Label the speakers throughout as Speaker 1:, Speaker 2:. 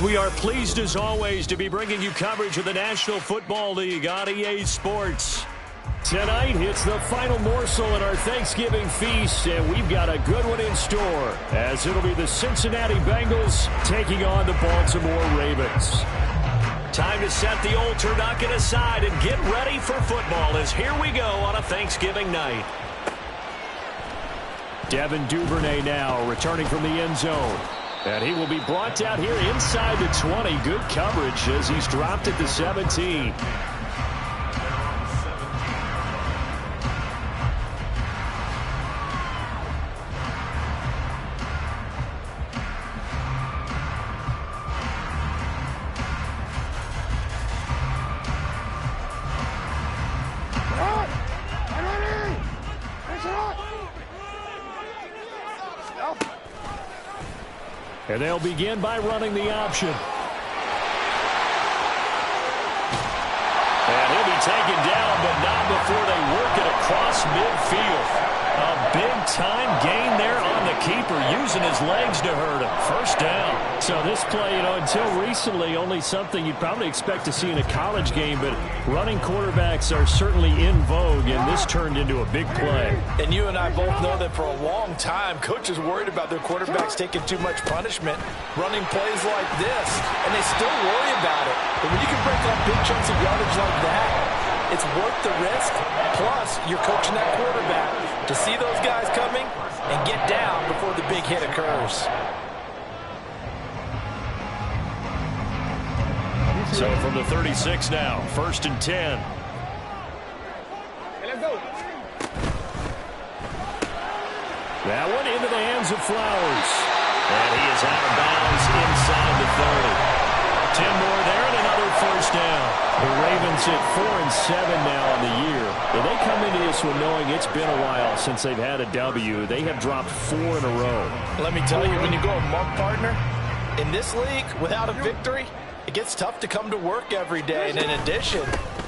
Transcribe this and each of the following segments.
Speaker 1: We are pleased as always to be bringing you coverage of the National Football League on EA Sports. Tonight, it's the final morsel in our Thanksgiving feast, and we've got a good one in store, as it'll be the Cincinnati Bengals taking on the Baltimore Ravens. Time to set the old turducken aside and get ready for football, as here we go on a Thanksgiving night. Devin Duvernay now returning from the end zone. And he will be brought down here inside the 20. Good coverage as he's dropped at the 17. And they'll begin by running the option. And he'll be taken down, but not before they work it across midfield. A big-time gain there on the keeper, using his legs to hurt him. First down. So this play, until recently, only something you'd probably expect to see in a college game, but running quarterbacks are certainly in vogue, and this turned into a big play.
Speaker 2: And you and I both know that for a long time, coaches worried about their quarterbacks taking too much punishment, running plays like this, and they still worry about it. But when you can break up big chunks of yardage like that, it's worth the risk. Plus, you're coaching that quarterback to see those guys coming and get down before the big hit occurs.
Speaker 1: So from the 36 now, 1st and 10.
Speaker 3: Let's go.
Speaker 1: That one into the hands of Flowers. And he is out of bounds inside the 30. 10 more there and another first down. The Ravens at 4-7 now on the year. And they come into this one knowing it's been a while since they've had a W. They have dropped 4 in a row.
Speaker 2: Let me tell you, when you go a month, partner, in this league, without a victory, it gets tough to come to work every day. And in addition,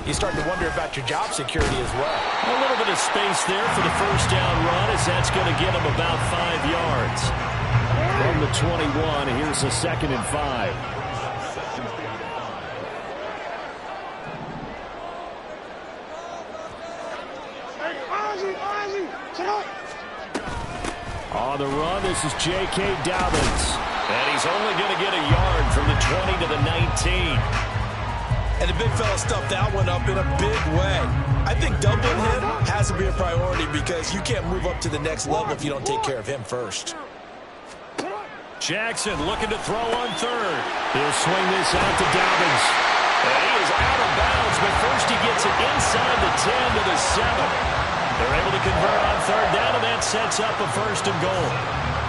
Speaker 2: you start to wonder about your job security as well.
Speaker 1: A little bit of space there for the first down run, as that's going to get him about 5 yards. From the 21, here's a 2nd and 5. On the run, this is J.K. Dobbins. And he's only going to get a yard from the 20 to the 19.
Speaker 2: And the big fella stuffed that one up in a big way. I think doubling him has to be a priority because you can't move up to the next level if you don't take care of him first.
Speaker 1: Jackson looking to throw on 3rd. He'll swing this out to Dobbins. And he is out of bounds, but first he gets it inside the 10 to the 7. They're able to convert on 3rd down, and that sets up a 1st and goal.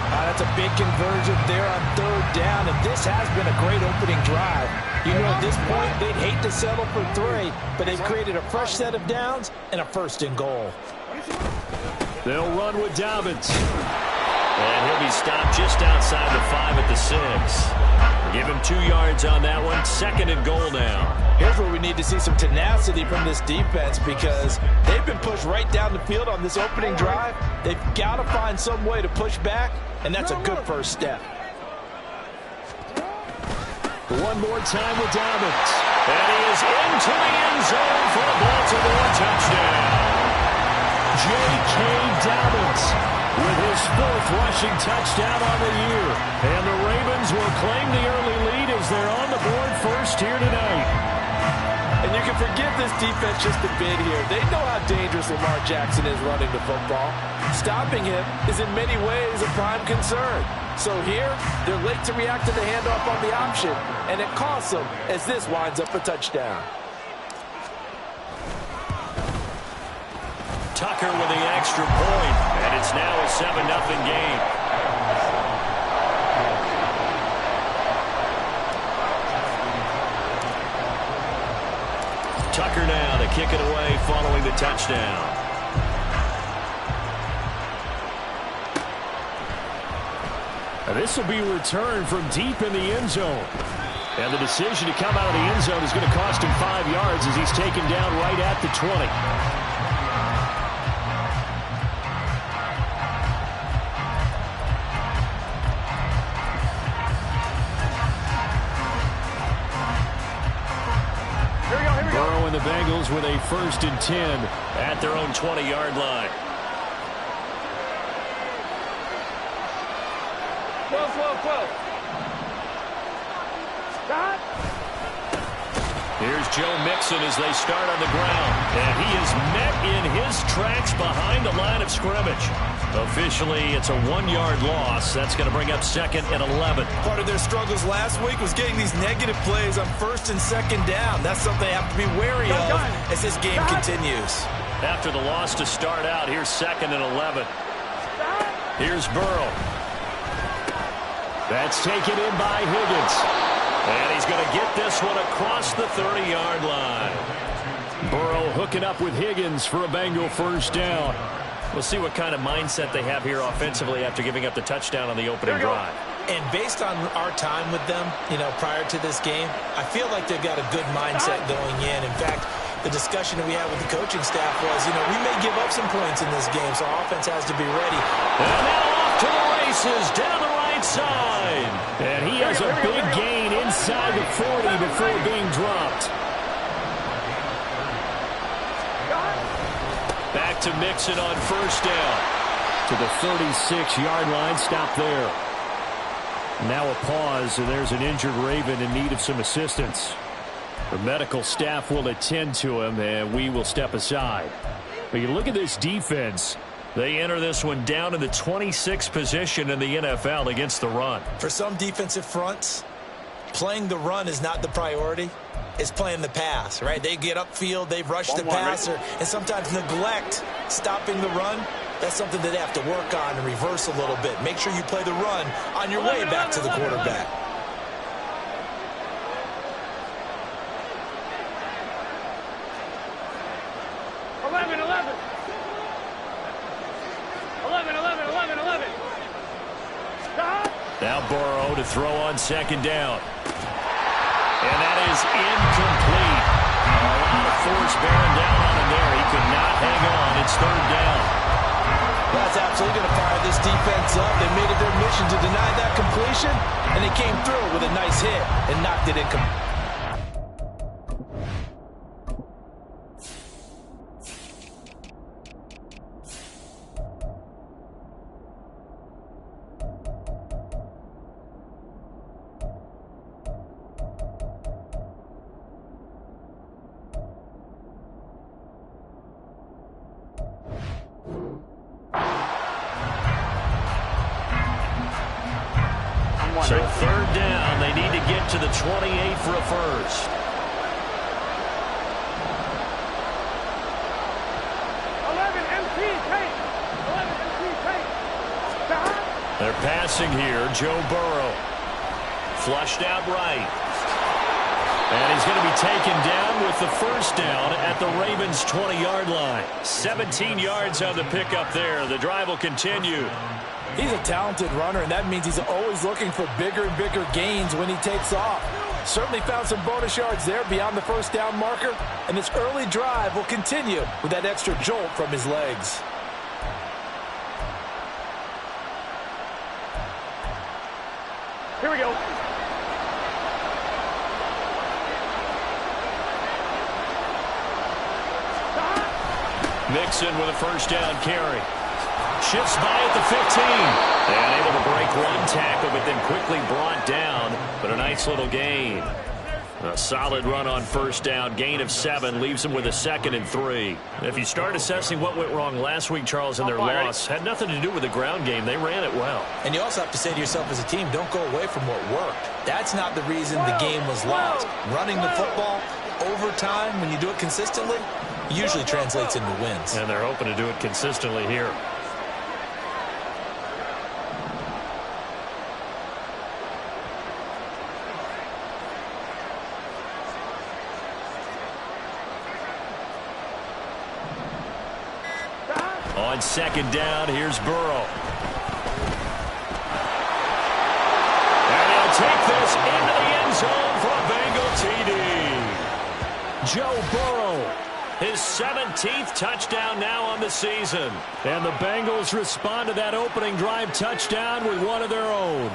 Speaker 2: That's a big conversion there on 3rd down, and this has been a great opening drive. You know, at this point, they'd hate to settle for 3, but they've created a fresh set of downs and a 1st and goal.
Speaker 1: They'll run with Dobbins. And he'll be stopped just outside the 5 at the 6. Give him 2 yards on that one. 2nd and goal now.
Speaker 2: Here's where we need to see some tenacity from this defense because they've been pushed right down the field on this opening drive. They've got to find some way to push back, and that's a good first step.
Speaker 1: One more time with Dobbins. And he is into the end zone for a Baltimore touchdown. J.K. Dobbins with his 4th rushing touchdown on the year. And the Ravens will claim the early lead as they're on the board first here tonight.
Speaker 2: And you can forgive this defense just a bit here. They know how dangerous Lamar Jackson is running the football. Stopping him is in many ways a prime concern. So here, they're late to react to the handoff on the option, and it costs them as this winds up a touchdown.
Speaker 1: Tucker with the extra point, and it's now a 7-0 game. Tucker now to kick it away following the touchdown. And this will be returned from deep in the end zone. And the decision to come out of the end zone is going to cost him 5 yards as he's taken down right at the 20. the Bengals with a 1st and 10 at their own 20-yard line. Here's Joe Mixon as they start on the ground. And he is met in his tracks behind the line of scrimmage. Officially, it's a 1-yard loss. That's going to bring up 2nd and 11.
Speaker 2: Part of their struggles last week was getting these negative plays on 1st and 2nd down. That's something they have to be wary of as this game continues.
Speaker 1: After the loss to start out, here's 2nd and 11. Here's Burrow. That's taken in by Higgins. And he's going to get this one across the 30-yard line. Burrow hooking up with Higgins for a Bengal 1st down. We'll see what kind of mindset they have here offensively after giving up the touchdown on the opening drive.
Speaker 2: And based on our time with them, prior to this game, I feel like they've got a good mindset going in. In fact, the discussion that we had with the coaching staff was, we may give up some points in this game, so our offense has to be ready.
Speaker 1: And now off to the races down the right side. And he has a big gain inside the 40 before being dropped. Back to Mixon on 1st down. To the 36-yard line. Stop there. Now a pause, and there's an injured Raven in need of some assistance. The medical staff will attend to him, and we will step aside. But you look at this defense. They enter this one down in the 26th position in the NFL against the run.
Speaker 2: For some defensive fronts, playing the run is not the priority. It's playing the pass, right? They get upfield, they rush the passer, and sometimes neglect stopping the run. That's something that they have to work on and reverse a little bit. Make sure you play the run on your way back to the quarterback.
Speaker 1: Now Burrow to throw on 2nd down. And that is incomplete. A lot of force bearing down on him there. He could not hang on. It's 3rd down.
Speaker 2: That's absolutely going to fire this defense up. They made it their mission to deny that completion, and they came through with a nice hit and knocked it incomplete.
Speaker 1: So 3rd down, they need to get to the 28 for a 1st. They're passing here. Joe Burrow. Flushed out right. And he's going to be taken down with the 1st down at the Ravens' 20-yard line. 17 yards on the pickup there. The drive will continue.
Speaker 2: He's a talented runner, and that means he's always looking for bigger and bigger gains when he takes off. Certainly found some bonus yards there beyond the 1st down marker, and this early drive will continue with that extra jolt from his legs.
Speaker 3: Here we go.
Speaker 1: Mixon with a 1st down carry. Shifts by at the 15. And able to break one tackle, but then quickly brought down. But a nice little gain. A solid run on 1st down. Gain of 7 leaves them with a 2nd and 3. If you start assessing what went wrong last week, Charles, in their loss, had nothing to do with the ground game. They ran it well.
Speaker 2: And you also have to say to yourself as a team, don't go away from what worked. That's not the reason the game was lost. Running the football over time, when you do it consistently, usually translates into wins.
Speaker 1: And they're hoping to do it consistently here. On 2nd down, here's Burrow. And he'll take this into the end zone for a Bengal TD. Joe Burrow, his 17th touchdown now on the season. And the Bengals respond to that opening drive touchdown with one of their own.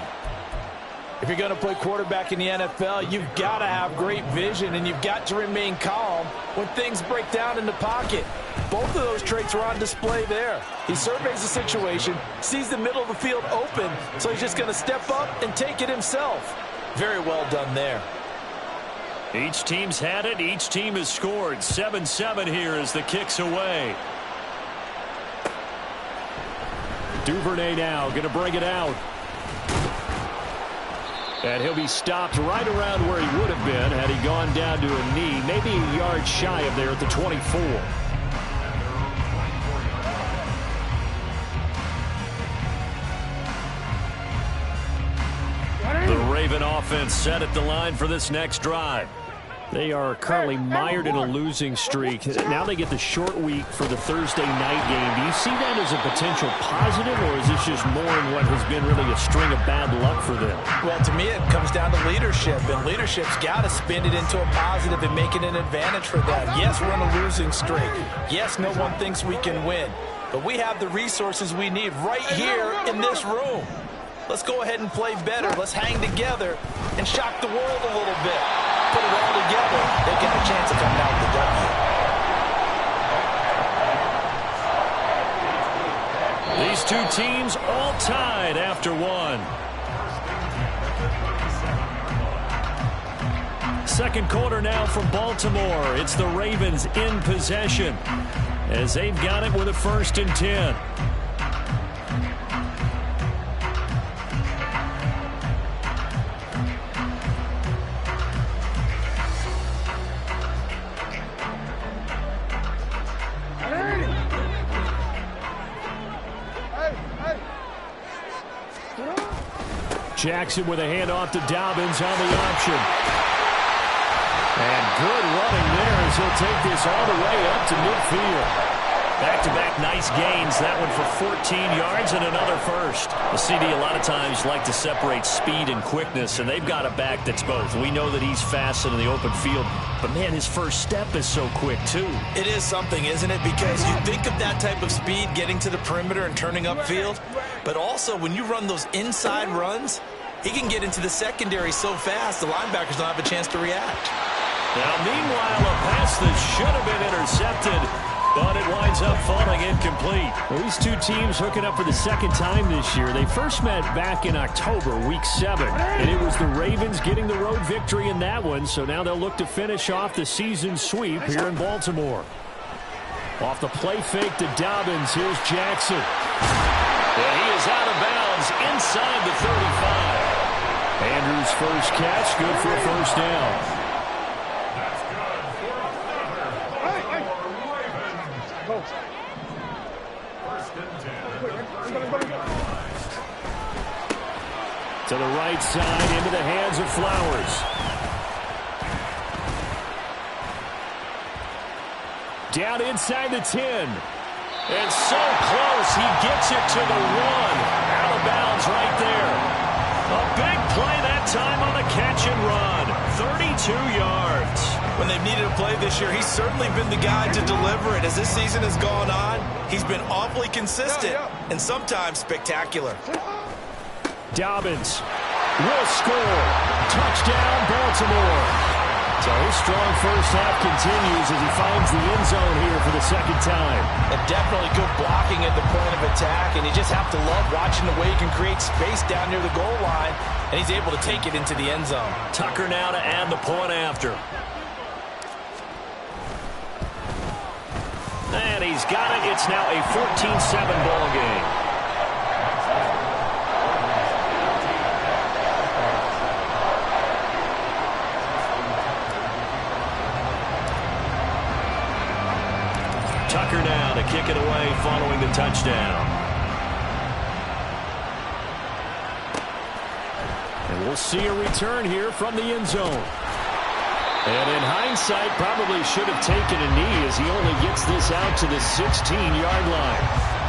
Speaker 2: If you're going to play quarterback in the NFL, you've got to have great vision, and you've got to remain calm when things break down in the pocket. Both of those traits are on display there. He surveys the situation, sees the middle of the field open, so he's just going to step up and take it himself. Very well done there.
Speaker 1: Each team's had it. Each team has scored. 7-7 here as the kick's away. Duvernay now going to bring it out. And he'll be stopped right around where he would have been had he gone down to a knee, maybe a yard shy of there at the 24. The Raven offense set at the line for this next drive. They are currently mired in a losing streak. Now they get the short week for the Thursday night game. Do you see that as a potential positive, or is this just more in what has been really a string of bad luck for them?
Speaker 2: Well, to me, it comes down to leadership, and leadership's got to spin it into a positive and make it an advantage for them. Yes, we're on a losing streak. Yes, no one thinks we can win, but we have the resources we need right here in this room. Let's go ahead and play better. Let's hang together and shock the world a little bit. Put it all together, they get a chance of coming out with the W.
Speaker 1: These two teams all tied after one. Second quarter now from Baltimore. It's the Ravens in possession as they've got it with a 1st and 10. Jackson with a handoff to Dobbins on the option. And good running there as he'll take this all the way up to midfield. Back-to-back nice gains. That one for 14 yards and another first. The CD a lot of times like to separate speed and quickness, and they've got a back that's both. We know that he's fast in the open field, but man, his first step is so quick too.
Speaker 2: It is something, isn't it? Because you think of that type of speed getting to the perimeter and turning upfield, but also when you run those inside runs, he can get into the secondary so fast the linebackers don't have a chance to react.
Speaker 1: Now, meanwhile, a pass that should have been intercepted, but it winds up falling incomplete. Well, these two teams hooking up for the second time this year. They first met back in October, week 7, and it was the Ravens getting the road victory in that one, so now they'll look to finish off the season sweep here in Baltimore. Off the play fake to Dobbins, here's Jackson. And he is out of bounds inside the 35. Andrews' first catch, good for a 1st down. To the right side, into the hands of Flowers. Down inside the 10. And so close, he gets it to the 1. Out of bounds right there. A big play that time on the catch and run. 32 yards.
Speaker 2: When they've needed a play this year, he's certainly been the guy to deliver it. As this season has gone on, he's been awfully consistent and sometimes spectacular.
Speaker 1: Dobbins will score. Touchdown, Baltimore. So his strong first half continues as he finds the end zone here for the second time.
Speaker 2: And definitely good blocking at the point of attack, and you just have to love watching the way he can create space down near the goal line, and he's able to take it into the end zone.
Speaker 1: Tucker now to add the point after. And he's got it. It's now a 14-7 ball game. Tucker now to kick it away following the touchdown. And we'll see a return here from the end zone. And in hindsight, probably should have taken a knee as he only gets this out to the 16-yard line.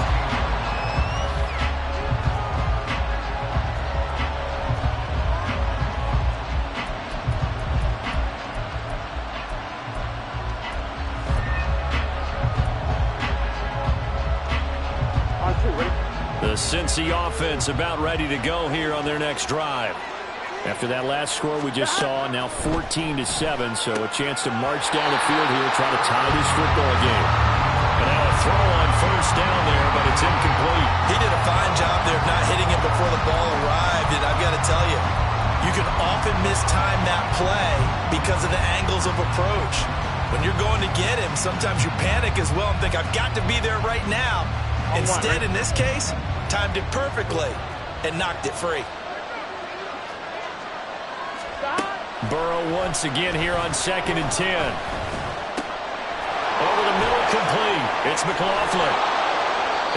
Speaker 1: The Cincy offense about ready to go here on their next drive. After that last score we just saw, now 14-7, so a chance to march down the field here, try to tie this football game. And now a throw on first down there, but it's incomplete.
Speaker 2: He did a fine job there of not hitting it before the ball arrived, and I've got to tell you, you can often mistime that play because of the angles of approach. When you're going to get him, sometimes you panic as well and think, I've got to be there right now. Instead, in this case, timed it perfectly and knocked it free.
Speaker 1: Burrow once again here on 2nd and 10. Over the middle, complete. It's McLaughlin.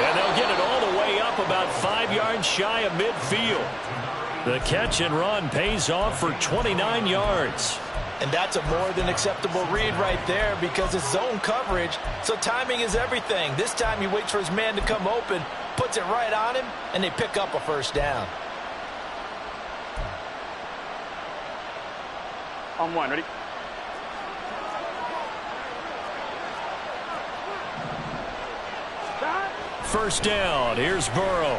Speaker 1: And they'll get it all the way up about 5 yards shy of midfield. The catch and run pays off for 29 yards.
Speaker 2: And that's a more than acceptable read right there because it's zone coverage, so timing is everything. This time he waits for his man to come open, puts it right on him, and they pick up a first down.
Speaker 3: On one, ready?
Speaker 1: First down, here's Burrow.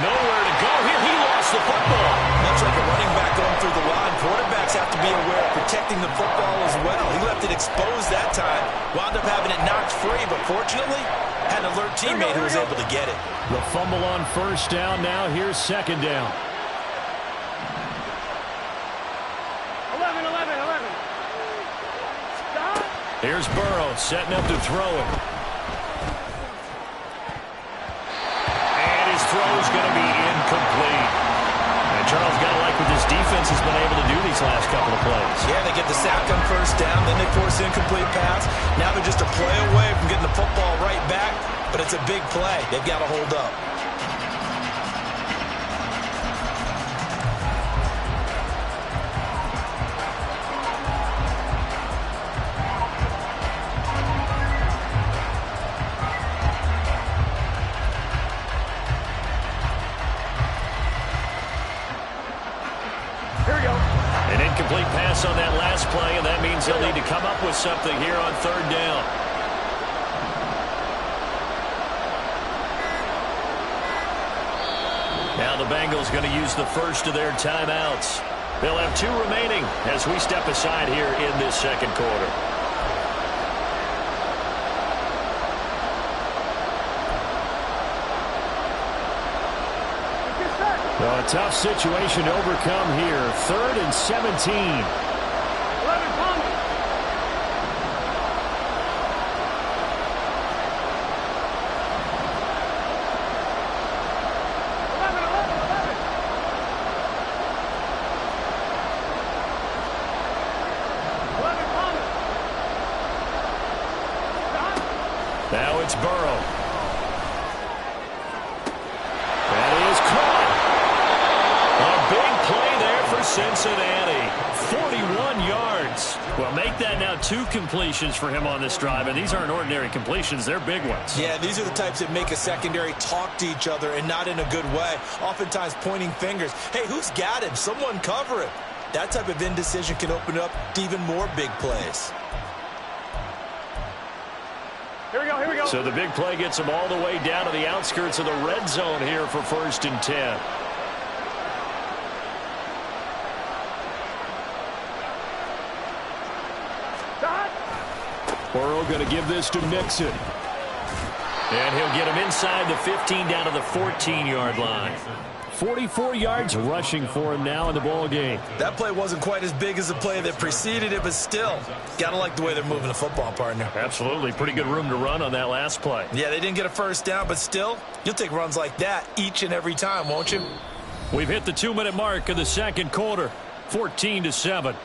Speaker 1: Nowhere to go here, he lost the football.
Speaker 2: Much like a running back going through the line, quarterbacks have to be aware of protecting the football as well. He left it exposed that time, wound up having it knocked free, but fortunately, had an alert teammate who was able to get it.
Speaker 1: The fumble on first down, now here's 2nd down.
Speaker 3: 11. Stop.
Speaker 1: Here's Burrow setting up to throw it. And his throw is going to be incomplete. And Charles, got to like what this defense has been able to do these last couple of plays.
Speaker 2: Yeah, they get the sack on first down, then they force incomplete pass. Now they're just a play away from getting the football right back, but it's a big play. They've got to hold up.
Speaker 1: An incomplete pass on that last play, and that means they'll need to come up with something here on 3rd down. Now the Bengals going to use the first of their timeouts. They'll have 2 remaining as we step aside here in this 2nd quarter. Well, a tough situation to overcome here. 3rd and 17.
Speaker 3: 11, Thomas. 11, Thomas. Stop.
Speaker 1: Now it's Burrow. That is caught. A big play there for Cincinnati. 41 yards. Well, make that now 2 completions for him on this drive, and these aren't ordinary completions. They're big ones.
Speaker 2: Yeah, these are the types that make a secondary talk to each other and not in a good way. Oftentimes pointing fingers. Hey, who's got him? Someone cover him. That type of indecision can open up to even more big plays.
Speaker 3: Here we go.
Speaker 1: So the big play gets them all the way down to the outskirts of the red zone here for 1st and 10. Burrow going to give this to Mixon. And he'll get him inside the 15 down to the 14-yard line. 44 yards rushing for him now in the ball game.
Speaker 2: That play wasn't quite as big as the play that preceded it, but still, got to like the way they're moving the football, partner.
Speaker 1: Absolutely. Pretty good room to run on that last play.
Speaker 2: Yeah, they didn't get a first down, but still, you'll take runs like that each and every time, won't you?
Speaker 1: We've hit the 2-minute mark of the 2nd quarter. 14-7.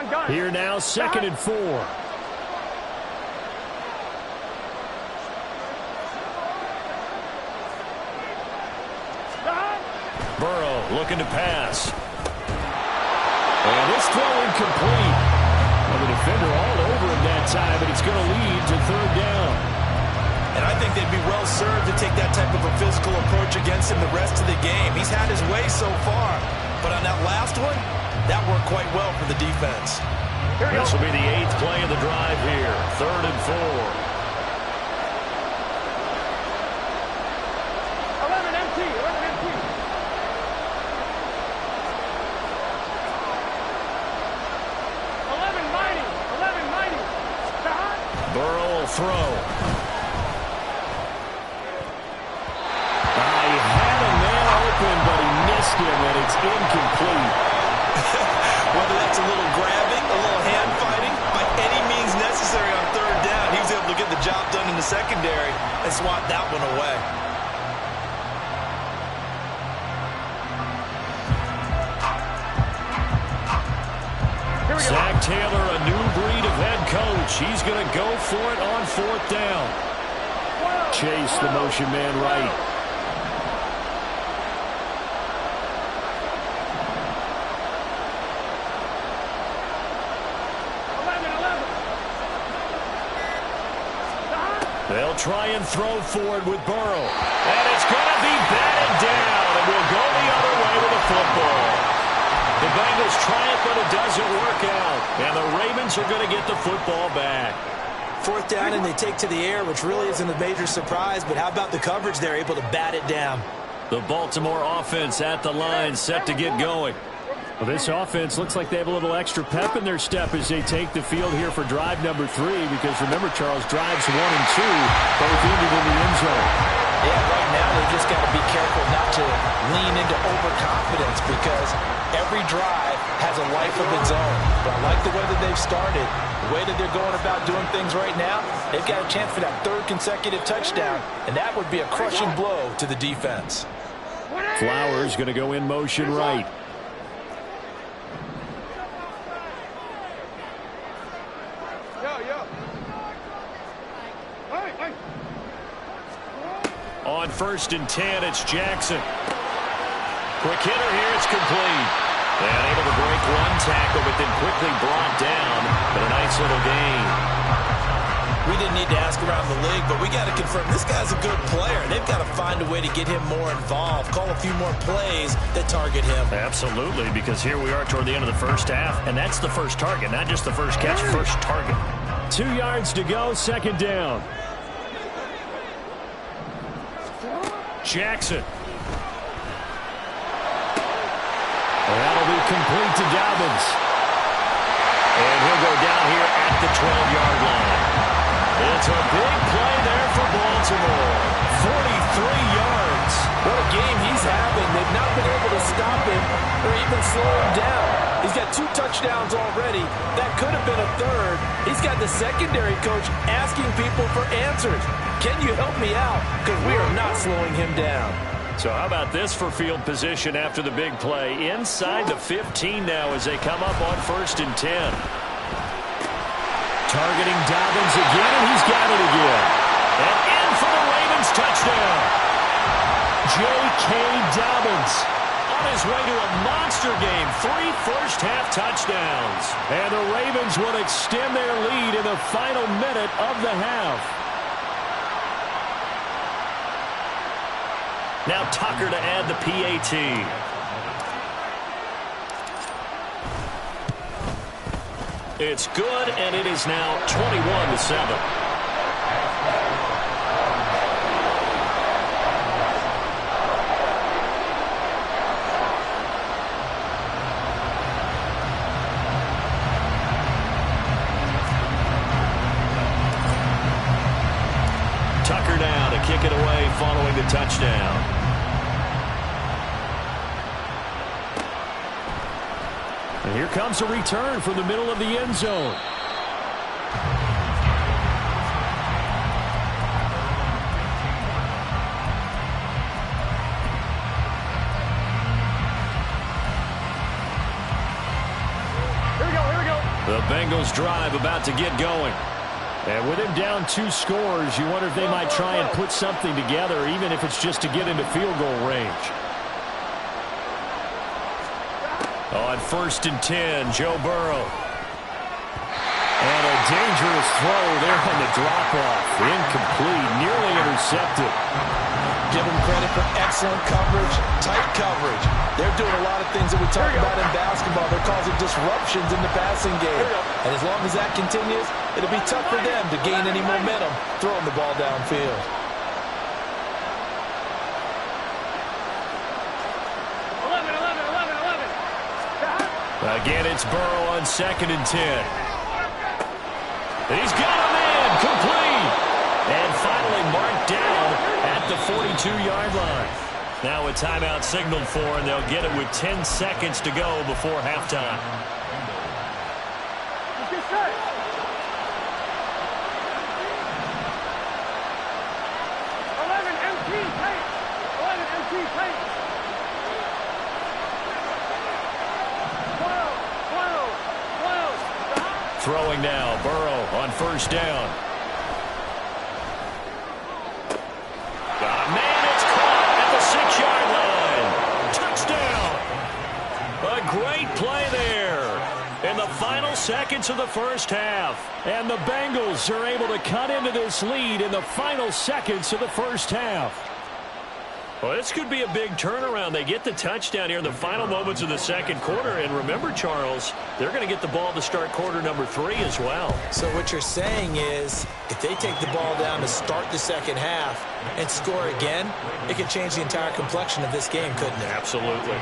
Speaker 3: Gun.
Speaker 1: Here now, 2nd and 4. Burrow looking to pass. And this throw incomplete. Well, the defender all over him that time, but it's going to lead to 3rd down.
Speaker 2: And I think they'd be well served to take that type of a physical approach against him the rest of the game. He's had his way so far, but on that last one, that worked quite well for the defense.
Speaker 1: This will be the 8th play of the drive here. 3rd and 4.
Speaker 3: 11 empty. 11 empty.
Speaker 1: Burrow will throw. He had a man open, but he missed him, and it's incomplete.
Speaker 2: Whether that's a little grabbing, a little hand fighting, by any means necessary on 3rd down, he was able to get the job done in the secondary and swat that one away.
Speaker 1: Zach Taylor, a new breed of head coach. He's going to go for it on 4th down. Chase the motion man right. They'll try and throw for it with Burrow. And it's going to be batted down, and we'll go the other way with the football. The Bengals try it, but it doesn't work out. And the Ravens are going to get the football back.
Speaker 2: 4th down, and they take to the air, which really isn't a major surprise. But how about the coverage? They're able to bat it down.
Speaker 1: The Baltimore offense at the line, set to get going. Well, this offense looks like they have a little extra pep in their step as they take the field here for drive number 3. Because remember, Charles, drives 1 and 2 both ended in the end zone.
Speaker 2: Yeah, right now they just got to be careful not to lean into overconfidence because every drive has a life of its own. But I like the way that they've started, the way that they're going about doing things right now. They've got a chance for that 3rd consecutive touchdown, and that would be a crushing blow to the defense.
Speaker 1: Flowers going to go in motion right. On 1st and 10, it's Jackson. Quick hitter here, it's complete. And able to break one tackle, but then quickly brought down. But a nice little gain.
Speaker 2: We didn't need to ask around the league, but we got to confirm this guy's a good player. They've got to find a way to get him more involved, call a few more plays that target him.
Speaker 1: Absolutely, because here we are toward the end of the first half, and that's the first target, not just the first catch, first target. 2 yards to go, 2nd down. Jackson. That'll be complete to Dobbins. And he'll go down here at the 12-yard line. It's a big play there for Baltimore. 43 yards.
Speaker 2: What a game he's having. They've not been able to stop him or even slow him down. He's got 2 touchdowns already. That could have been a 3rd. He's got the secondary coach asking people for answers. Can you help me out? Because we are not slowing him down.
Speaker 1: So how about this for field position after the big play? Inside the 15 now as they come up on 1st and 10. Targeting Dobbins again, and he's got it again. And in for the Ravens touchdown. J.K. Dobbins on his way to a monster game. 3 first-half touchdowns. And the Ravens will extend their lead in the final minute of the half. Now Tucker to add the PAT. It's good, and it is now 21-7. Tucker now to kick it away following the touchdown. And here comes a return from the middle of the end zone.
Speaker 3: Here we go.
Speaker 1: The Bengals drive about to get going. And with him down 2 scores, you wonder if they might try and put something together, even if it's just to get into field goal range. On 1st and 10, Joe Burrow. And a dangerous throw there on the drop-off. Incomplete, nearly intercepted.
Speaker 2: Give them credit for excellent coverage, tight coverage. They're doing a lot of things that we talk about in basketball. They're causing disruptions in the passing game. And as long as that continues, it'll be tough for them to gain any momentum throwing the ball downfield.
Speaker 1: Again, it's Burrow on 2nd and 10. He's got him in, complete. And finally marked down at the 42-yard line. Now a timeout signaled for, and they'll get it with 10 seconds to go before halftime.
Speaker 3: 11 MT tight. 11 MT tight. 12.
Speaker 1: Throwing now, Burrow on 1st down. Got a man, it's caught at the 6-yard line. Touchdown. A great play there in the final seconds of the first half. And the Bengals are able to cut into this lead in the final seconds of the first half. Well, this could be a big turnaround. They get the touchdown here in the final moments of the second quarter. And remember, Charles, they're going to get the ball to start quarter number 3 as well.
Speaker 2: So what you're saying is if they take the ball down to start the second half and score again, it could change the entire complexion of this game, couldn't it?
Speaker 1: Absolutely.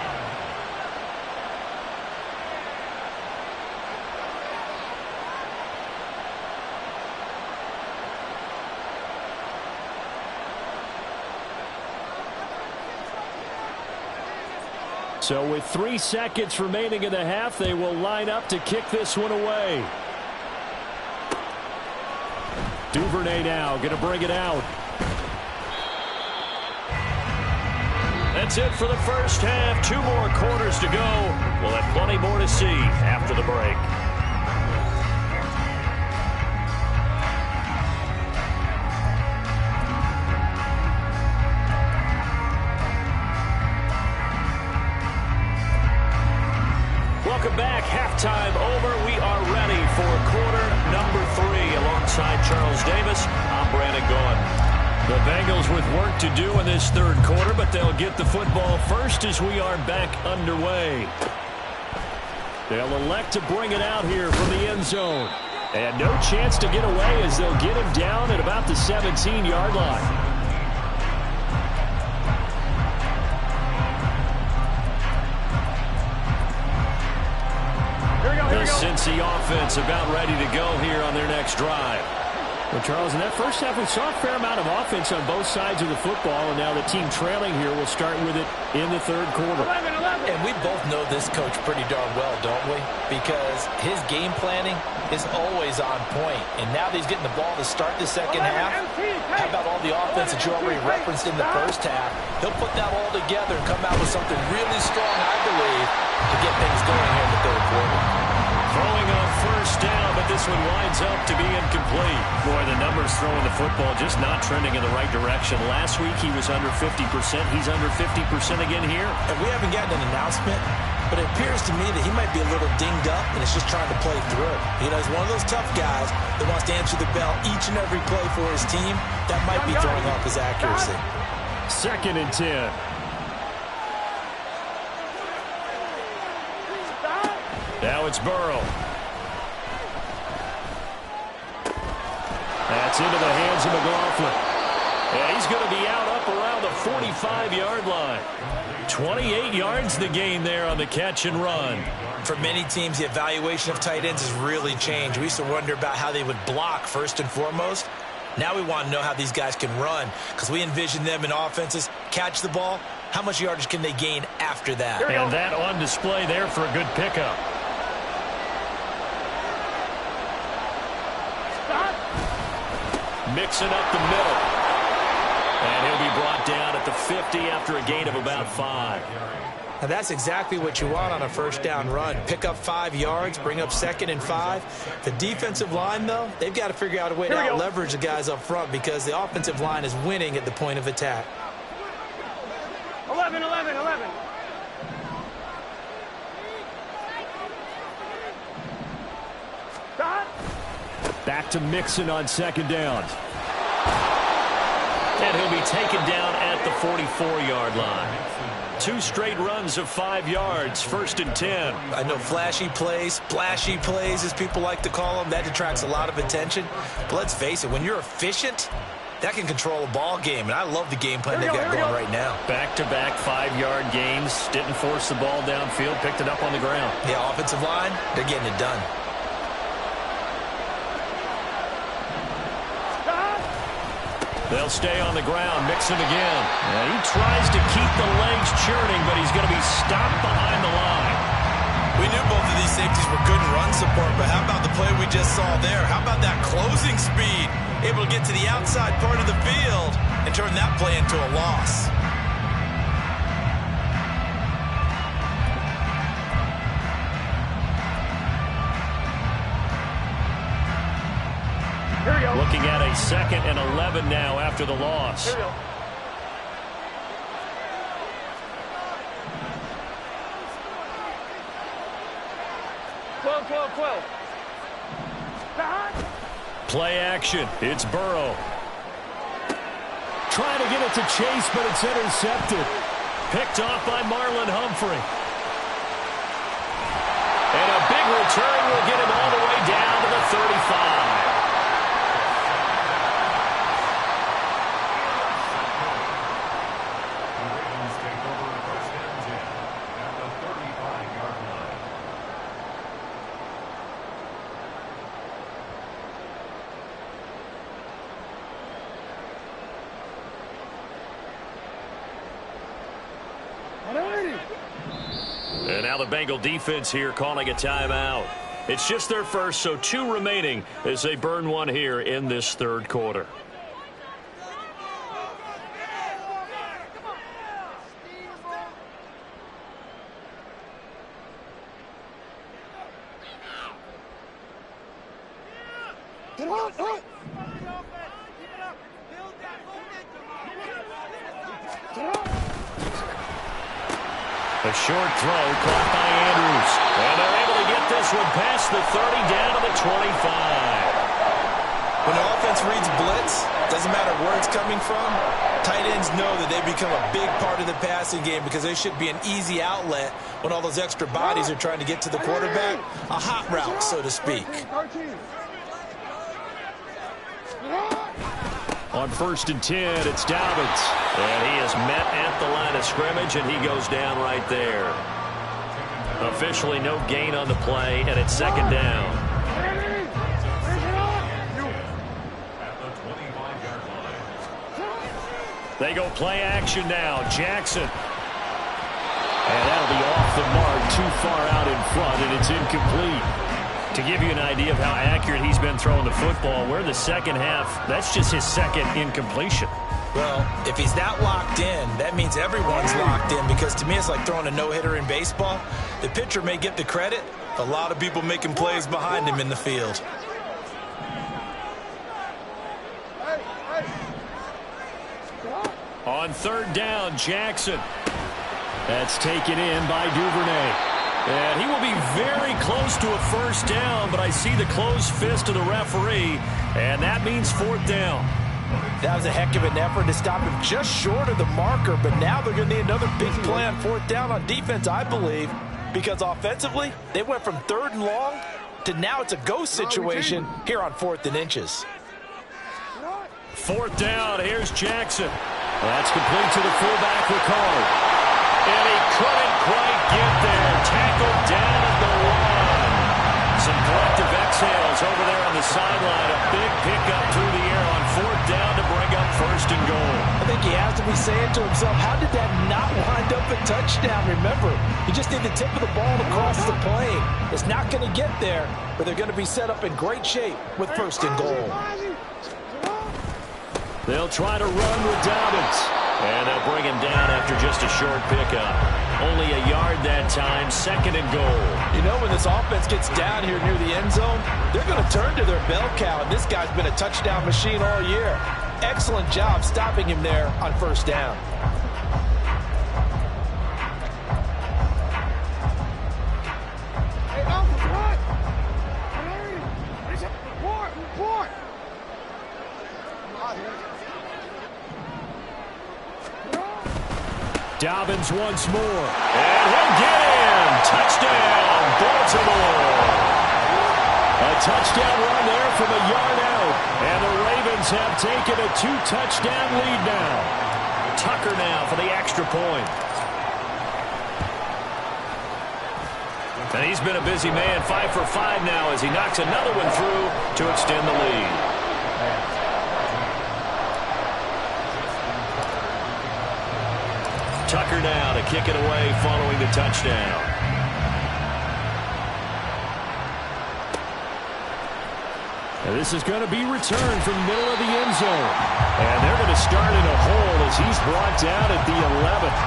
Speaker 1: So with 3 seconds remaining in the half, they will line up to kick this one away. Duvernay now going to bring it out. That's it for the first half. 2 more quarters to go. We'll have plenty more to see after the break. Welcome back. Halftime over. We are ready for quarter number 3. Alongside Charles Davis, I'm Brandon Gaughan. The Bengals with work to do in this third quarter, but they'll get the football first as we are back underway. They'll elect to bring it out here from the end zone. And no chance to get away as they'll get him down at about the 17-yard line. The Cincy offense about ready to go here on their next drive. Well, Charles, in that first half, we saw a fair amount of offense on both sides of the football, and now the team trailing here will start with it in the third quarter.
Speaker 3: 11.
Speaker 2: And we both know this coach pretty darn well, don't we? Because his game planning is always on point. And now that he's getting the ball to start the second half, how about all the offense that you already referenced in the first half? He'll put that all together and come out with something really strong, I believe, to get things going here in the third quarter.
Speaker 1: Throwing on first down, but this one winds up to be incomplete. Boy, the numbers throwing the football just not trending in the right direction. Last week he was under 50%. He's under 50% again here.
Speaker 2: And we haven't gotten an announcement, but it appears to me that he might be a little dinged up and is just trying to play through. You know, he's one of those tough guys that wants to answer the bell each and every play for his team. That might be throwing off his accuracy.
Speaker 1: 2nd and 10. Now it's Burrow. That's into the hands of McLaughlin. Yeah, he's going to be out up around the 45-yard line. 28 yards the gain there on the catch and run.
Speaker 2: For many teams, the evaluation of tight ends has really changed. We used to wonder about how they would block first and foremost. Now we want to know how these guys can run because we envision them in offenses. Catch the ball. How much yardage can they gain after that?
Speaker 1: And that on display there for a good pickup. Mixing up the middle. And he'll be brought down at the 50 after a gain of about 5.
Speaker 2: Now that's exactly what you want on a first down run. Pick up 5 yards, bring up 2nd and 5. The defensive line, though, they've got to figure out a way to out-leverage the guys up front because the offensive line is winning at the point of attack.
Speaker 3: 11.
Speaker 1: Back to Mixon on 2nd down. And he'll be taken down at the 44-yard line. 2 straight runs of 5 yards, 1st and 10.
Speaker 2: I know flashy plays, splashy plays, as people like to call them, that detracts a lot of attention. But let's face it, when you're efficient, that can control a ball game, and I love the game plan they've got going right now.
Speaker 1: Back-to-back 5-yard gains, didn't force the ball downfield, picked it up on the ground.
Speaker 2: Yeah, offensive line, they're getting it done.
Speaker 1: They'll stay on the ground, mix him again. And he tries to keep the legs churning, but he's going to be stopped behind the line.
Speaker 2: We knew both of these safeties were good in run support, but how about the play we just saw there? How about that closing speed? Able to get to the outside part of the field and turn that play into a loss.
Speaker 1: Looking at a 2nd and 11 now after the loss.
Speaker 3: Here we go.
Speaker 1: Play action. It's Burrow. Trying to get it to Chase, but it's intercepted. Picked off by Marlon Humphrey. And a big return will get him all the way down to the 35. And now the Bengal defense here calling a timeout. It's just their first, so 2 remaining as they burn one here in this 3rd quarter. A short throw caught by Andrews. And they're able to get this one past the 30 down to the 25.
Speaker 2: When the offense reads blitz, doesn't matter where it's coming from, tight ends know that they become a big part of the passing game because they should be an easy outlet when all those extra bodies are trying to get to the quarterback. A hot route, so to speak.
Speaker 1: On 1st and 10, it's Dobbins. And he is met at the line of scrimmage, and he goes down right there. Officially no gain on the play, and it's 2nd down. They go play action now. Jackson. And that'll be off the mark, too far out in front, and it's incomplete. To give you an idea of how accurate he's been throwing the football, we're in the 2nd half. That's just his 2nd incompletion.
Speaker 2: Well, if he's that locked in, that means everyone's locked in, because to me it's like throwing a no-hitter in baseball. The pitcher may get the credit. A lot of people making plays behind him in the field.
Speaker 1: On 3rd down, Jackson. That's taken in by Duvernay. And he will be very close to a 1st down, but I see the closed fist of the referee, and that means 4th down.
Speaker 2: That was a heck of an effort to stop him just short of the marker, but now they're going to need another big play on 4th down on defense, I believe, because offensively, they went from 3rd and long to now it's a go situation here on 4th and inches.
Speaker 1: 4th down, here's Jackson. That's complete to the fullback, Ricard. And he couldn't quite get there. Tackled down at the 1. Some collective exhales over there on the sideline. A big pickup through the air on 4th down to bring up 1st and goal.
Speaker 2: I think he has to be saying to himself, how did that not wind up a touchdown? Remember, you just need the tip of the ball to cross the plane. It's not going to get there, but they're going to be set up in great shape with 1st and goal.
Speaker 1: They'll try to run with Dobbins. And they'll bring him down after just a short pickup. Only a yard that time, 2nd and goal.
Speaker 2: You know, when this offense gets down here near the end zone, they're going to turn to their bell cow, and this guy's been a touchdown machine all year. Excellent job stopping him there on 1st down.
Speaker 1: Dobbins once more. And he'll get in. Touchdown, Baltimore. A touchdown run there from a yard out. And the Ravens have taken a 2-touchdown lead now. Tucker now for the extra point. And he's been a busy man, 5 for 5 now as he knocks another one through to extend the lead. Tucker now to kick it away following the touchdown. And this is going to be returned from the middle of the end zone. And they're going to start in a hole as he's brought down at the 11th.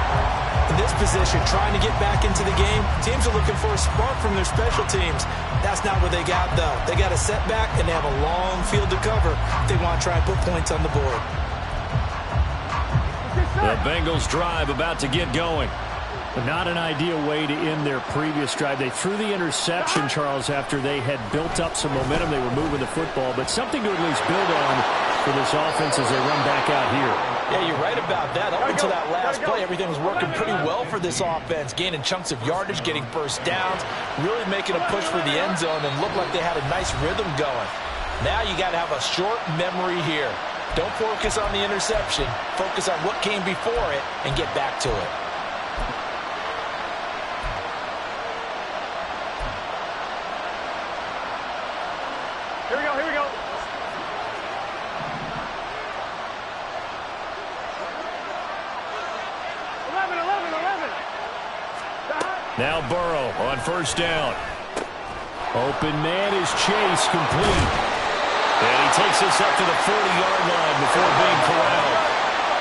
Speaker 2: In this position, trying to get back into the game, teams are looking for a spark from their special teams. That's not what they got, though. They got a setback, and they have a long field to cover if they want to try and put points on the board.
Speaker 1: The Bengals drive about to get going. But not an ideal way to end their previous drive. They threw the interception, Charles, after they had built up some momentum. They were moving the football, but something to at least build on for this offense as they run back out here.
Speaker 2: Yeah, you're right about that. Up until that last play, everything was working pretty well for this offense, gaining chunks of yardage, getting first downs, really making a push for the end zone, and looked like they had a nice rhythm going. Now you got to have a short memory here. Don't focus on the interception. Focus on what came before it and get back to it.
Speaker 3: Here we go, here we go.
Speaker 1: Now Burrow on first down. Open man is Chase, complete. And he takes us up to the 40-yard line before being corralled.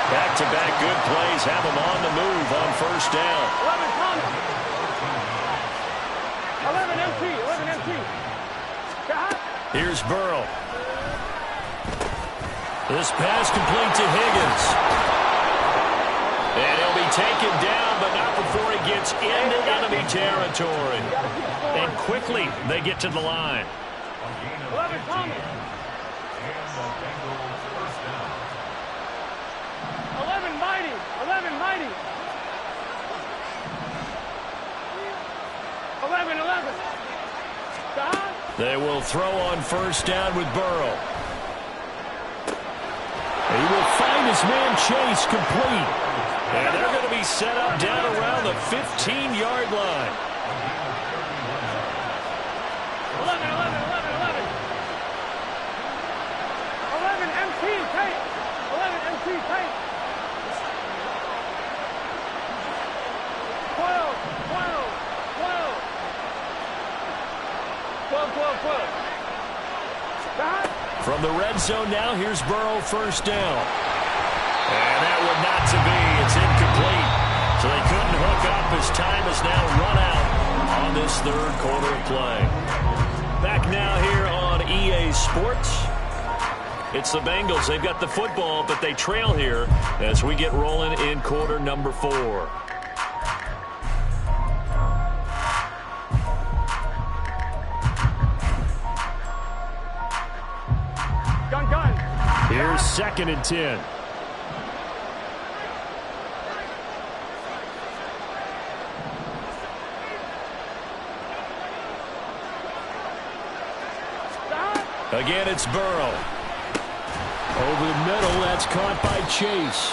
Speaker 1: Back-to-back good plays have him on the move on first down.
Speaker 3: 11 Thomas. 11 MT, 11 MT.
Speaker 1: Here's Burrow. This pass complete to Higgins. And he'll be taken down, but not before he gets into enemy territory. And quickly they get to the line.
Speaker 3: 11 Thomas. 11 Mighty. 11 Mighty. 11.
Speaker 1: They will throw on first down with Burrow. He will find his man Chase, complete. And they're going to be set up down around the 15-yard line.
Speaker 3: 11 MT tape. 11 MT tape. 12.
Speaker 1: From the red zone now, here's Burrow first down. And that one not to be. It's incomplete. So they couldn't hook up as time has now run out on this third quarter of play. Back now here on EA Sports. It's the Bengals. They've got the football, but they trail here as we get rolling in quarter number 4. Here's 2nd and 10. Again, it's Burrow. Over the middle, that's caught by Chase.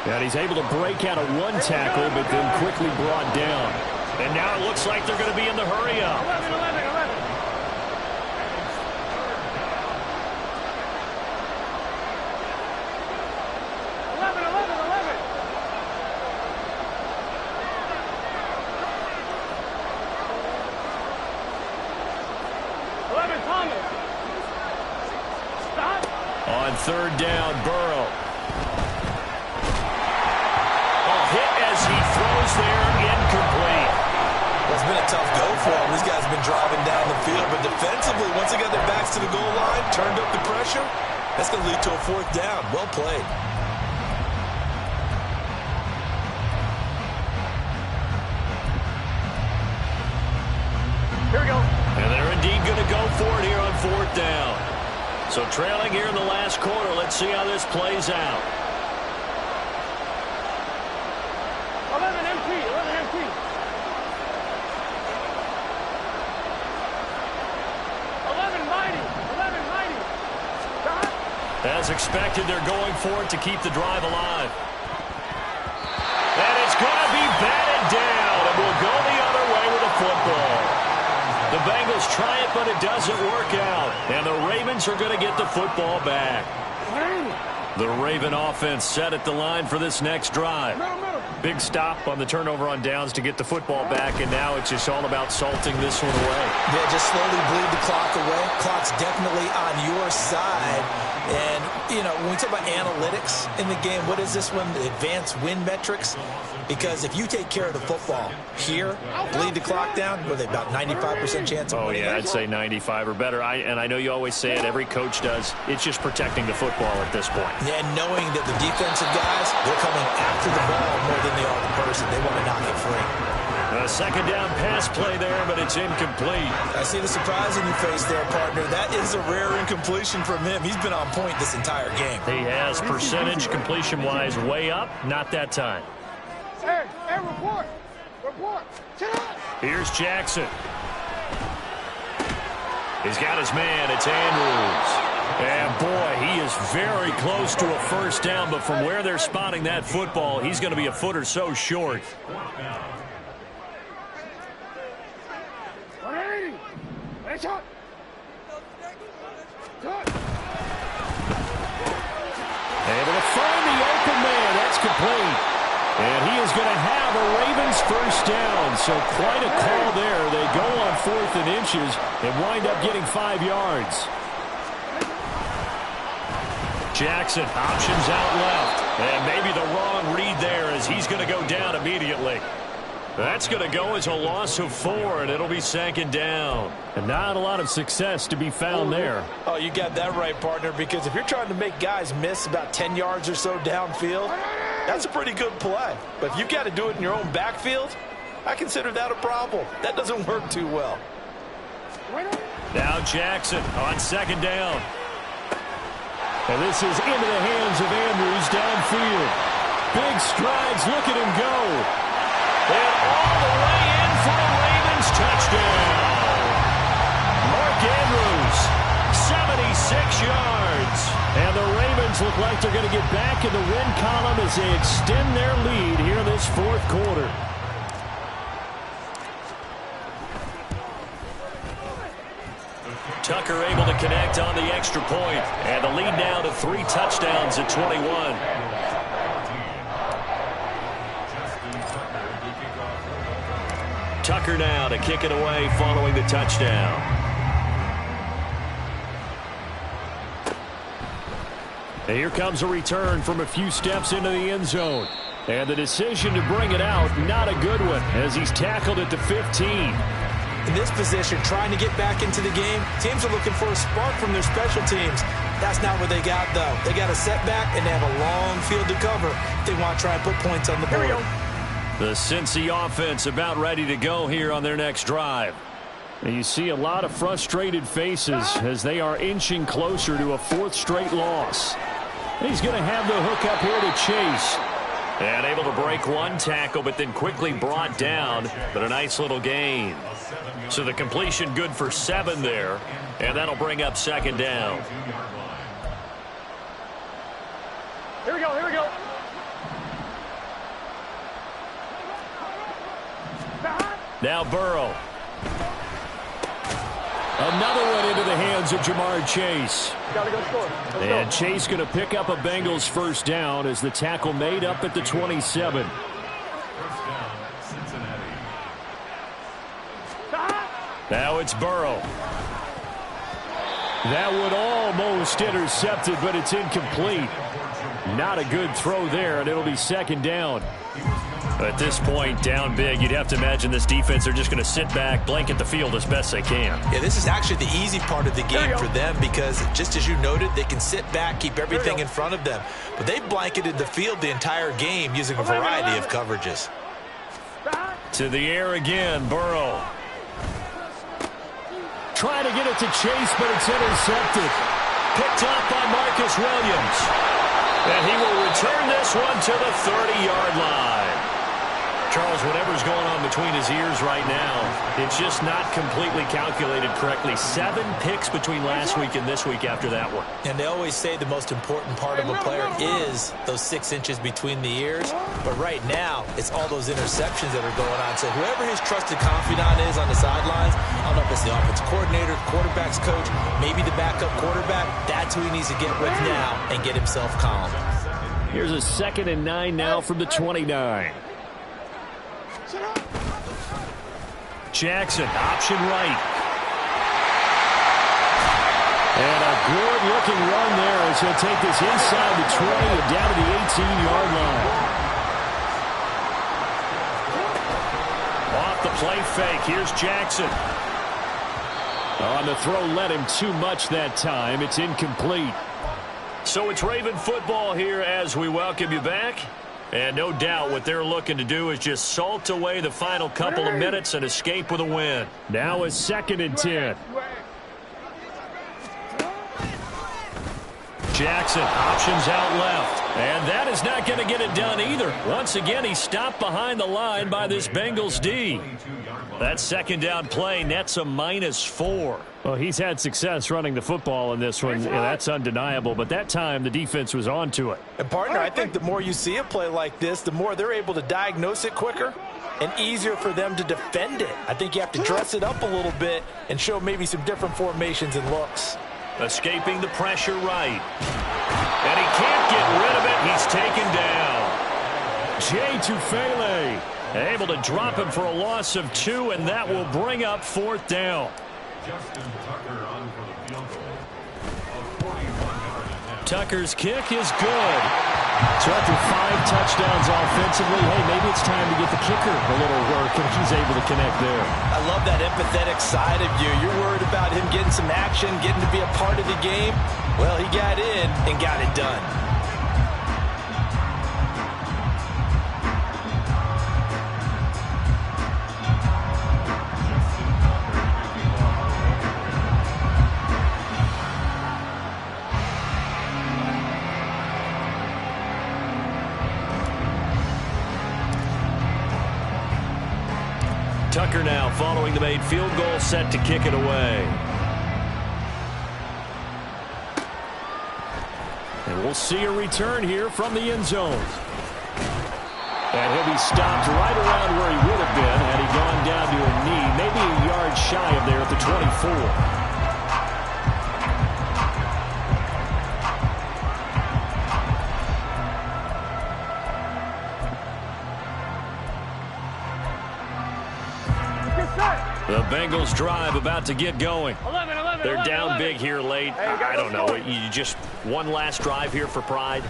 Speaker 1: And he's able to break out of one tackle, but then quickly brought down. And now it looks like they're going to be in the hurry-up.
Speaker 3: 11. 11 Thomas. Stop.
Speaker 1: On third down, Burrow. Hit as he throws there, incomplete.
Speaker 2: Well, it's been a tough go for them. These guys have been driving down the field, but defensively, once they got their backs to the goal line, turned up the pressure, that's going to lead to a 4th down. Well played.
Speaker 3: Here we go.
Speaker 1: And they're indeed going to go for it here on 4th down. So trailing here in the last quarter, let's see how this plays out. As expected, they're going for it to keep the drive alive. And it's going to be batted down, and we'll go the other way with a football. The Bengals try it, but it doesn't work out. And the Ravens are going to get the football back. The Raven offense set at the line for this next drive. Big stop on the turnover on downs to get the football back, and now it's just all about salting this one away.
Speaker 2: Yeah, just slowly bleed the clock away. Clock's definitely on your side. And, you know, when we talk about analytics in the game, what is this one? The advanced win metrics? Because if you take care of the football here, bleed the clock down, what are they, about 95% chance of winning?
Speaker 1: Oh, yeah, I'd say 95 or better. And I know you always say it, every coach does. It's just protecting the football at this point.
Speaker 2: Yeah, and knowing that the defensive guys, they're coming after the ball more than they are the person. They want to knock it free.
Speaker 1: A second down pass play there, but it's incomplete.
Speaker 2: I see the surprise in your face there, partner. That is a rare incompletion from him. He's been on point this entire game.
Speaker 1: He has percentage completion-wise way up, not that time.
Speaker 3: Hey, report. Sit up.
Speaker 1: Here's Jackson. He's got his man. It's Andrews. And, boy, he is very close to a first down, but from where they're spotting that football, he's going to be a foot or so short.
Speaker 3: 180. Nice shot.
Speaker 1: Able to find the open man. That's complete. And he is going to have a Ravens first down. So quite a call there. They go on 4th and inches and wind up getting 5 yards. Jackson options out left. And maybe the wrong read there as he's going to go down immediately. That's going to go as a loss of 4, and it'll be 2nd down. And not a lot of success to be found there.
Speaker 2: Oh, you got that right, partner, because if you're trying to make guys miss about 10 yards or so downfield, that's a pretty good play. But if you've got to do it in your own backfield, I consider that a problem. That doesn't work too well.
Speaker 1: Now Jackson on 2nd down. And this is into the hands of Andrews downfield. Big strides. Look at him go. And all the way in for a Ravens touchdown. Mark Andrews, 76 yards. And the Ravens look like they're going to get back in the win column as they extend their lead here in this 4th quarter. Tucker able to connect on the extra point. And the lead now to 3 touchdowns at 21. Tucker now to kick it away following the touchdown. And here comes a return from a few steps into the end zone. And the decision to bring it out, not a good one, as he's tackled at the 15.
Speaker 2: In this position, trying to get back into the game, teams are looking for a spark from their special teams. That's not what they got, though. They got a setback, and they have a long field to cover if they want to try and put points on the board.
Speaker 1: The Cincy offense about ready to go here on their next drive. And you see a lot of frustrated faces as they are inching closer to a 4th straight loss. He's going to have the hook up here to Chase. And able to break one tackle, but then quickly brought down. But a nice little gain. So the completion good for 7 there. And that'll bring up 2nd down.
Speaker 3: Here we go.
Speaker 1: Now Burrow. Another one into the hands of Jamar Chase.
Speaker 3: Gotta go score.
Speaker 1: And Chase going to pick up a Bengals first down as the tackle made up at the 27. Now it's Burrow. That would almost intercept it, but it's incomplete. Not a good throw there, and it'll be 2nd down. At this point, down big, you'd have to imagine this defense are just going to sit back, blanket the field as best they can.
Speaker 2: Yeah, this is actually the easy part of the game for them because, just as you noted, they can sit back, keep everything in front of them. But they've blanketed the field the entire game using a variety of coverages.
Speaker 1: To the air again, Burrow. Trying to get it to Chase, but it's intercepted. Picked up by Marcus Williams. And he will return this one to the 30-yard line. Charles, whatever's going on between his ears right now, it's just not completely calculated correctly. 7 picks between last week and this week after that one.
Speaker 2: And they always say the most important part of a player is those 6 inches between the ears. But right now, it's all those interceptions that are going on. So whoever his trusted confidant is on the sidelines, I don't know if it's the offensive coordinator, quarterback's coach, maybe the backup quarterback, that's who he needs to get with now and get himself calm.
Speaker 1: Here's a 2nd and 9 now from the 29. Jackson, option right. And a good-looking run there as he'll take this inside the 20 and down to the 18-yard line. Off the play fake, here's Jackson. On the throw, led him too much that time. It's incomplete. So it's Raven football here as we welcome you back. And no doubt what they're looking to do is just salt away the final couple of minutes and escape with a win. Now a 2nd and 10. Jackson, options out left. And that is not going to get it done either. Once again, he's stopped behind the line by this Bengals D. That 2nd down play nets a -4. Well, he's had success running the football in this one, and that's undeniable. But that time, the defense was on to it.
Speaker 2: And, partner, I think the more you see a play like this, the more they're able to diagnose it quicker and easier for them to defend it. I think you have to dress it up a little bit and show maybe some different formations and looks.
Speaker 1: Escaping the pressure right. And he can't get rid of it. He's taken down. Jay Tufele able to drop him for a loss of 2, and that will bring up 4th down. Tucker's kick is good. Tucker 5 touchdowns offensively. Hey, maybe it's time to get the kicker a little work, and he's able to connect there.
Speaker 2: I love that empathetic side of you. You're worried about him getting some action, getting to be a part of the game. Well, he got in and got it done.
Speaker 1: Tucker now following the made field goal, set to kick it away. And we'll see a return here from the end zone. And he'll be stopped right around where he would have been had he gone down to a knee, maybe a yard shy of there at the 24. The Bengals drive about to get going.
Speaker 3: 11.
Speaker 1: They're down big here late. I don't know. You just one last drive here for pride.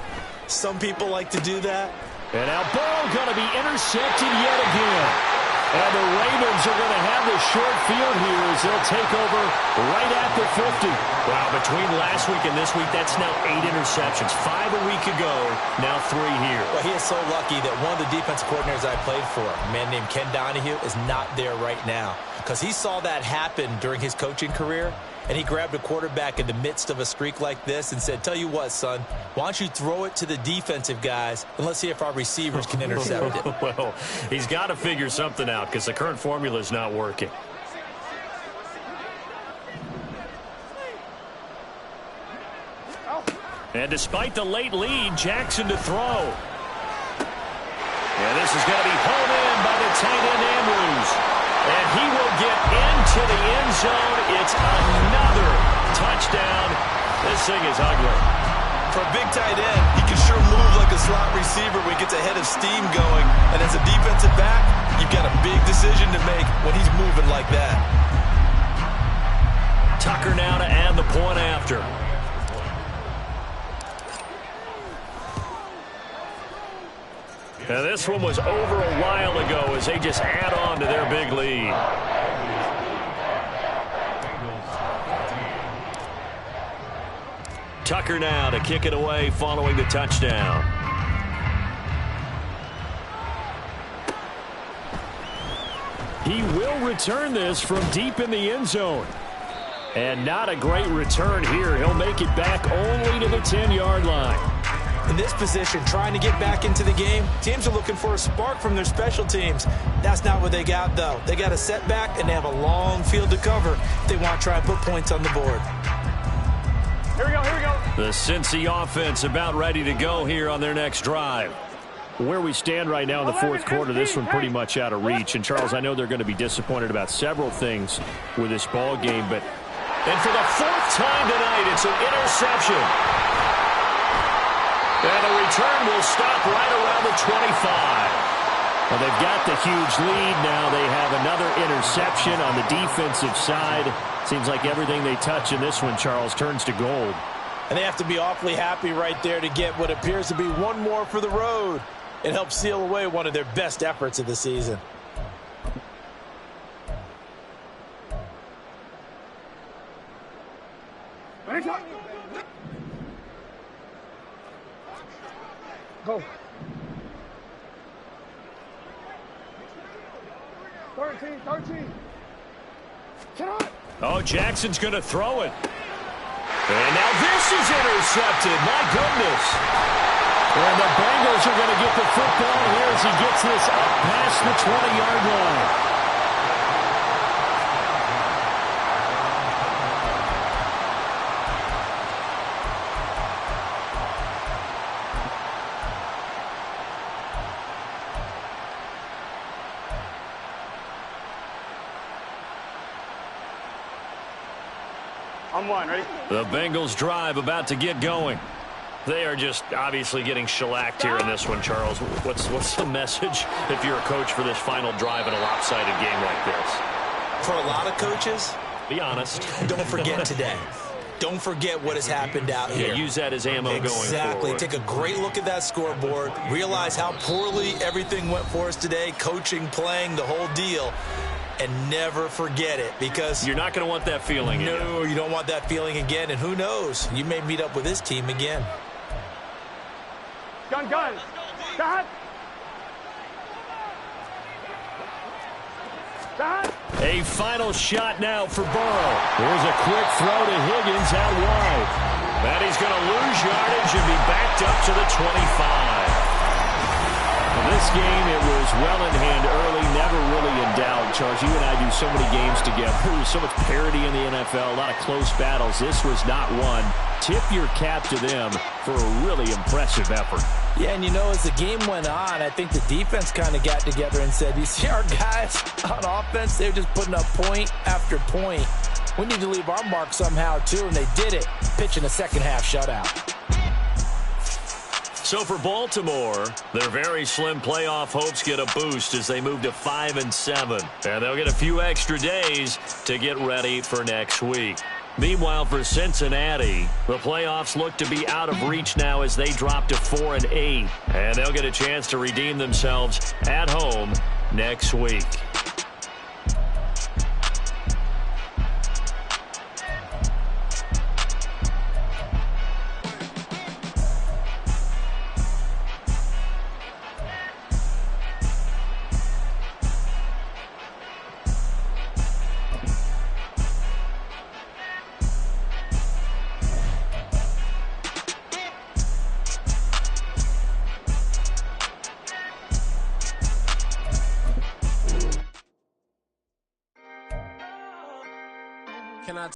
Speaker 2: Some people like to do that.
Speaker 1: And now ball going to be intercepted yet again. And the Ravens are going to have the short field here as they'll take over right at the 50. Wow, between last week and this week, that's now 8 interceptions. 5 a week ago, now 3 here.
Speaker 2: Well, he is so lucky that one of the defense coordinators I played for, a man named Ken Donahue, is not there right now. Because he saw that happen during his coaching career, and he grabbed a quarterback in the midst of a streak like this and said, tell you what, son, why don't you throw it to the defensive guys, and let's see if our receivers can intercept it.
Speaker 1: Well, he's got to figure something out because the current formula is not working. And despite the late lead, Jackson to throw. And this is going to be home in by the tight end Andrews. And he will get into the end zone. It's another touchdown. This thing is ugly.
Speaker 2: For a big tight end, he can sure move like a slot receiver when he gets a head of steam going. And as a defensive back, you've got a big decision to make when he's moving like that.
Speaker 1: Tucker now to add the point after. Now this one was over a while ago as they just add on to their big lead. Tucker now to kick it away following the touchdown. He will return this from deep in the end zone. And not a great return here. He'll make it back only to the 10-yard line.
Speaker 2: In this position, trying to get back into the game, teams are looking for a spark from their special teams. That's not what they got, though. They got a setback, and they have a long field to cover if they want to try and put points on the board.
Speaker 3: Here we go, here we go.
Speaker 1: The Cincy offense about ready to go here on their next drive. Where we stand right now in the fourth quarter, this one pretty much out of reach. And, Charles, I know they're going to be disappointed about several things with this ball game, but and for the fourth time tonight, it's an interception. And the return will stop right around the 25. Well, they've got the huge lead now. They have another interception on the defensive side. Seems like everything they touch in this one, Charles, turns to gold.
Speaker 2: And they have to be awfully happy right there to get what appears to be one more for the road. It helps seal away one of their best efforts of the season.
Speaker 3: Go. 13. Get on.
Speaker 1: Oh, Jackson's going to throw it. And now this is intercepted. My goodness. And the Bengals are going to get the football here as he gets this up past the 20-yard line.
Speaker 3: I'm one, ready?
Speaker 1: The Bengals drive about to get going. They are just obviously getting shellacked here in this one, Charles. What's the message if you're a coach for this final drive in a lopsided game like this?
Speaker 2: For a lot of coaches,
Speaker 1: be honest.
Speaker 2: Don't forget today. Don't forget what has happened out here.
Speaker 1: Yeah, use that as ammo going forward.
Speaker 2: Exactly. Take a great look at that scoreboard. Realize how poorly everything went for us today. Coaching, playing, the whole deal. And never forget it, because
Speaker 1: you're not going to want that feeling again.
Speaker 2: No, you don't want that feeling again. And who knows? You may meet up with this team again.
Speaker 3: Gun. Got.
Speaker 1: A final shot now for Burrow. There's a quick throw to Higgins out wide. And he's going to lose yardage and be backed up to the 25. In this game, it was well in hand early, never really in doubt. Charles, you and I do so many games together. There's so much parity in the NFL, a lot of close battles. This was not one. Tip your cap to them for a really impressive effort.
Speaker 2: Yeah, and you know, as the game went on, I think the defense kind of got together and said, you see our guys on offense, they're just putting up point after point. We need to leave our mark somehow, too, and they did it, pitching a second-half shutout.
Speaker 1: So for Baltimore, their very slim playoff hopes get a boost as they move to 5-7. And they'll get a few extra days to get ready for next week. Meanwhile, for Cincinnati, the playoffs look to be out of reach now as they drop to 4-8. And they'll get a chance to redeem themselves at home next week.